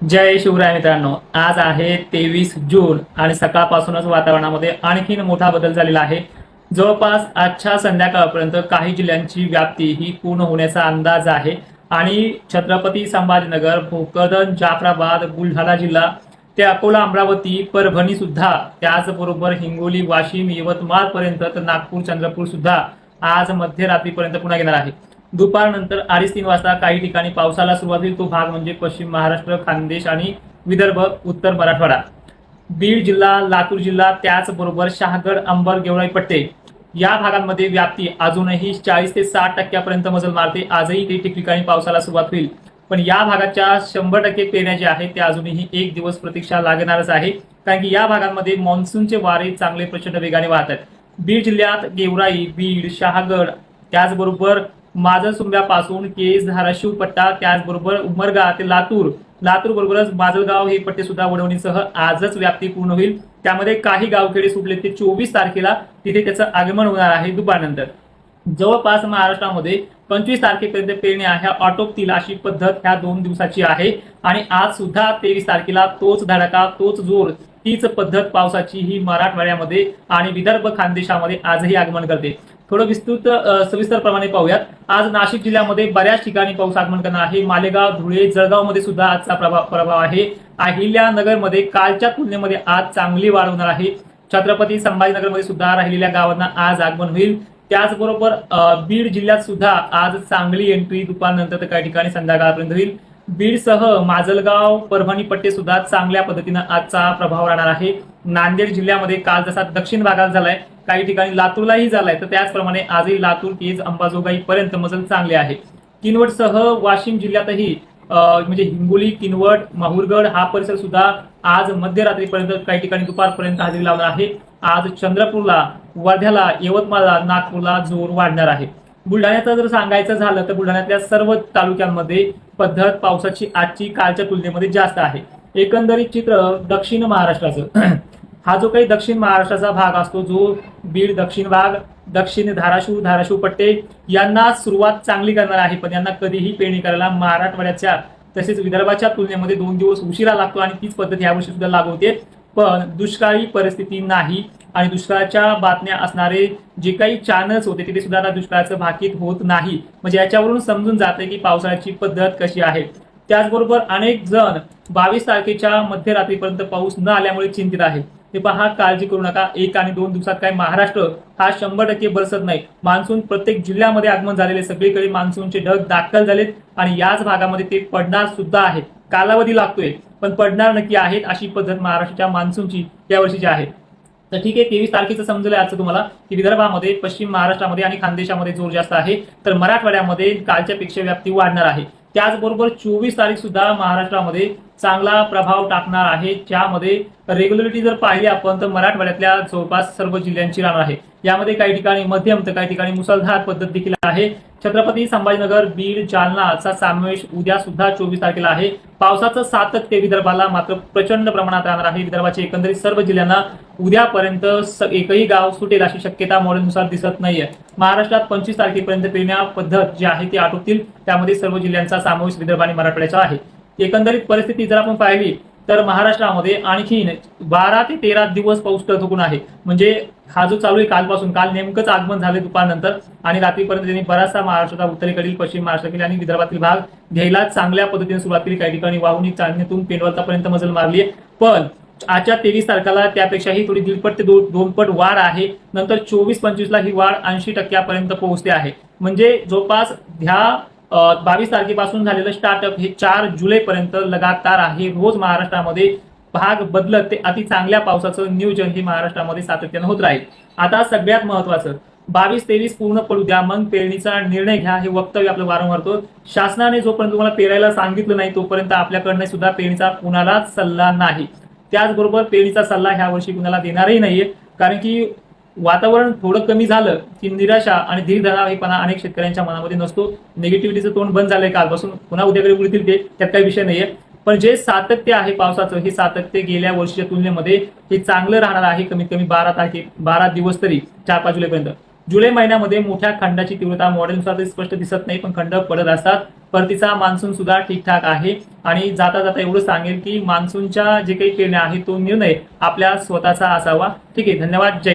जय शिवराय मित्रांनो, आज आहे 23 जून आणि सकाळपासूनच वातावरणामध्ये आणखीन मोठा बदल झालेला आहे। जवळपास आजच्या संध्याकाळपर्यंत काही जिल्ह्यांची व्याप्ती ही पूर्ण होण्याचा अंदाज आहे आणि छत्रपती संभाजीनगर, भोकरदन, जाफराबाद, बुलढाणा जिल्हा ते अकोला, अमरावती, परभणी सुद्धा, त्याचबरोबर हिंगोली, वाशिम, यवतमाळ पर्यंत तर नागपूर, चंद्रपूर सुद्धा आज मध्यरात्रीपर्यंत पुन्हा येणार आहे। दुपारनंतर 2:30-3 वाजता काही ठिकाणी पावसाला सुरुवात होईल। तो भाग म्हणजे पश्चिम महाराष्ट्र, खानदेश आणि विदर्भ, उत्तर मराठवाडा, बीड जिल्हा, लातूर जिल्हा, त्याचबरोबर शहागड, अंबर, गेवराई पट्टे या भागांमध्ये व्याप्ती अजूनही 40 ते 60% मजल मारते। आजही काही ठिकठिकाणी पावसाला सुरुवात होईल, पण या भागाच्या 100% पेरण्या ज्या आहेत त्या अजूनही एक दिवस प्रतीक्षा लागणारच आहे, कारण की या भागांमध्ये मान्सूनचे वारे चांगले प्रचंड वेगाने वाहत आहेत। बीड जिल्ह्यात गेवराई, बीड, शहागड, त्याचबरोबर माजलसुंब्यापासून केज, धाराशिव पट्टा, त्याचबरोबर उमरगा ते लातूर बरोबरच माजलगाव हे पट्टे सुद्धा वडवणीसह आजच व्याप्ती पूर्ण होईल। त्यामध्ये काही गावखेडे सुटले ते 24 तारखेला तिथे त्याचं आगमन होणार आहे दुपारनंतर। जवळपास महाराष्ट्रामध्ये 25 तारखेपर्यंत पेरण्या ह्या आटोपतील अशी पद्धत ह्या 2 दिवसाची आहे आणि आज सुद्धा 23 तारखेला तोच धडाका, तोच जोर, तीच पद्धत पावसाची ही मराठवाड्यामध्ये आणि विदर्भ, खानदेशामध्ये आजही आगमन करते। थोडं सविस्तर प्रमाणे पाहूयात। आज नाशिक जिल्ह्यामध्ये बऱ्याच ठिकाणी पाऊस आगमन करणार आहे। मालेगाव, धुळे, जळगाव मध्ये सुद्धा आजचा प्रभाव आहे। अहिल्यानगर मध्ये कालच्या तुलनेमध्ये आज चांगली वाढ होणार आहे। छत्रपती संभाजीनगर मध्ये सुद्धा राहिलेल्या गावांना आज आगमन होईल। त्याचबरोबर बीड जिल्ह्यात सुद्धा आज चांगली एंट्री दुपारनंतर तर काही ठिकाणी संध्याकाळपर्यंत होईल। बीडसह माजलगाव, परभणी पट्टे सुद्धा चांगल्या पद्धतीने आजचा प्रभाव राहणार आहे। नांदेड जिल्ह्यामध्ये काल जसा दक्षिण भागात झालाय, काही ठिकाणी लातूरलाही झालाय, तर त्याचप्रमाणे आजही लातूर, केज, अंबाजोगाई पर्यंत मजल चांगले आहे। किनवटसह वाशिम जिल्ह्यातही म्हणजे हिंगोली, किनवट, माहुरगड हा परिसर सुद्धा आज मध्यरात्रीपर्यंत, काही ठिकाणी दुपारपर्यंत हजेरी लावणार आहे। आज चंद्रपूरला, वर्ध्याला, यवतमाळला, नागपूरला जोर वाढणार आहे। बुलढाण्याचं जर सांगायचं झालं तर बुलढाण्यातल्या सर्व तालुक्यांमध्ये पद्धत पावसाची आजची कालच्या तुलनेमध्ये जास्त आहे। एकंदरीत चित्र दक्षिण महाराष्ट्राचं हा जो काही दक्षिण महाराष्ट्राचा भाग असतो, जो बीड दक्षिण भाग, दक्षिण धाराशिव पट्टे यांना सुरुवात चांगली करणार आहे, पण यांना कधीही पेरणी करायला मराठवाड्याच्या तसेच विदर्भाच्या तुलनेमध्ये 2 दिवस उशिरा लागतो आणि तीच पद्धत यावर्षी सुद्धा लागू होते। पण दुष्काळी परिस्थिती नाही आणि दुष्काळाच्या बातम्या असणारे जे काही चॅनल्स होते तिथे सुद्धा दुष्काळाचं भाकीत होत नाही, म्हणजे याच्यावरून समजून जाते की पावसाळ्याची पद्धत कशी आहे। त्याचबरोबर अनेक जण 22 तारखेच्या मध्यरात्रीपर्यंत पाऊस न आल्यामुळे चिंतित आहे। ते पहा, काळजी करू नका। 1 आणि 2 दिवसात काय महाराष्ट्र हा 100% बरसत नाही। मान्सून प्रत्येक जिल्ह्यामध्ये आगमन झालेले, सगळीकडे मान्सूनचे ढग दाखल झालेत आणि याच भागामध्ये ते पडणार सुद्धा आहे। कालावधी लागतोय पण पडणार नक्की आहेत, अशी पद्धत महाराष्ट्राच्या मान्सूनची या वर्षीची आहे। तर ठीक आहे, 23 तारखेचं समजलंय आजचं तुम्हाला की विदर्भामध्ये, पश्चिम महाराष्ट्रामध्ये आणि खानदेशामध्ये जोर जास्त आहे, तर मराठवाड्यामध्ये कालच्या पेक्षा व्याप्ती वाढणार आहे। त्याचबरोबर 24 तारीख सुद्धा महाराष्ट्रामध्ये चांगला प्रभाव टाकणार आहे, ज्यामध्ये रेग्युलरिटी जर पाहिली आपण तर मराठवाड्यातल्या जवळपास सर्व जिल्ह्यांची राहणार आहे। यामध्ये काही ठिकाणी मध्यम तर काही ठिकाणी मुसळधार पद्धत देखील आहे। छत्रपती संभाजीनगर, बीड, जालनाचा समावेश उद्या सुद्धा 24 तारखेला आहे। पावसाचं सातत्य विदर्भाला मात्र प्रचंड प्रमाणात राहणार आहे। विदर्भाच्या एकंदरीत सर्व जिल्ह्यांना उद्यापर्यंत एकही गाव सुटेल अशी शक्यता मॉडेलनुसार दिसत नाहीये। महाराष्ट्रात 25 तारखेपर्यंत पेरण्या पद्धत जी आहे ती आटोपतील, त्यामध्ये सर्व जिल्ह्यांचा समावेश विदर्भ आणि मराठवाड्याचा आहे। एकंदरीत परिस्थिती जर आपण पाहिली तर महाराष्ट्रामध्ये आणखीन 12 ते 13 दिवस पाऊस ठोकून आहे। म्हणजे हा जो चालू आहे कालपासून, काल नेमकंच आगमन झाले दुपारनंतर आणि रात्रीपर्यंत त्यांनी बराचसा महाराष्ट्राचा उत्तरेकडील, पश्चिम महाराष्ट्रातील आणि विदर्भातील भाग घ्यायला चांगल्या पद्धतीने सुरुवात केली। काही ठिकाणी वाहुणी चांदणीतून पेंडवलतापर्यंत मजल मारली आहे, पण आजच्या 23 तारखेला त्यापेक्षाही थोडी 1.5 ते 2 पट वाढ आहे। नंतर 24-25 ला ही वाढ 80% पोहोचते आहे। म्हणजे जवळपास ह्या 22 तारखेपासून झालेलं स्टार्टअप हे 4 जुलैपर्यंत लगातार आहे। रोज महाराष्ट्रामध्ये भाग बदलत ते अति चांगल्या पावसाचं नियोजन हे महाराष्ट्रामध्ये सातत्यानं होत राहील। आता सगळ्यात महत्वाचं 22-23 पूर्ण पडू द्या, मग पेरणीचा निर्णय घ्या, हे वक्तव्य आपलं वारंवार करतो। शासनाने जोपर्यंत तुम्हाला पेरायला सांगितलं नाही तोपर्यंत आपल्याकडनं सुद्धा पेरणीचा कुणालाच सल्ला नाही। त्याचबरोबर पेरणीचा सल्ला ह्या वर्षी कुणाला देणारही नाहीये, कारण की वातावरण थोडं कमी झालं की निराशा आणि धीरधरावेपणा अनेक शेतकऱ्यांच्या मनामध्ये नसतो। निगेटिव्हिटीचं तोंड बंद झालंय कालपासून, पुन्हा उद्याकडे उडतील ते, त्यात काही विषय नाहीये। पण जे सातत्य आहे पावसाचं, हे सातत्य गेल्या वर्षीच्या तुलनेमध्ये हे चांगलं राहणार आहे। कमीत कमी 12 दिवस तरी 4-5 जुलैपर्यंत जुलै महिन्यामध्ये मोठ्या खंडाची तीव्रता मॉडेलनुसार ते स्पष्ट दिसत नाही, पण खंड पडत असतात. परतीचा मान्सून सुद्धा ठीकठाक आहे आणि जाता जाता एवढं सांगेल की मान्सूनच्या जे काही पेरण्या आहे तो निर्णय आपल्या स्वतःचा असावा. ठीक आहे, धन्यवाद. जय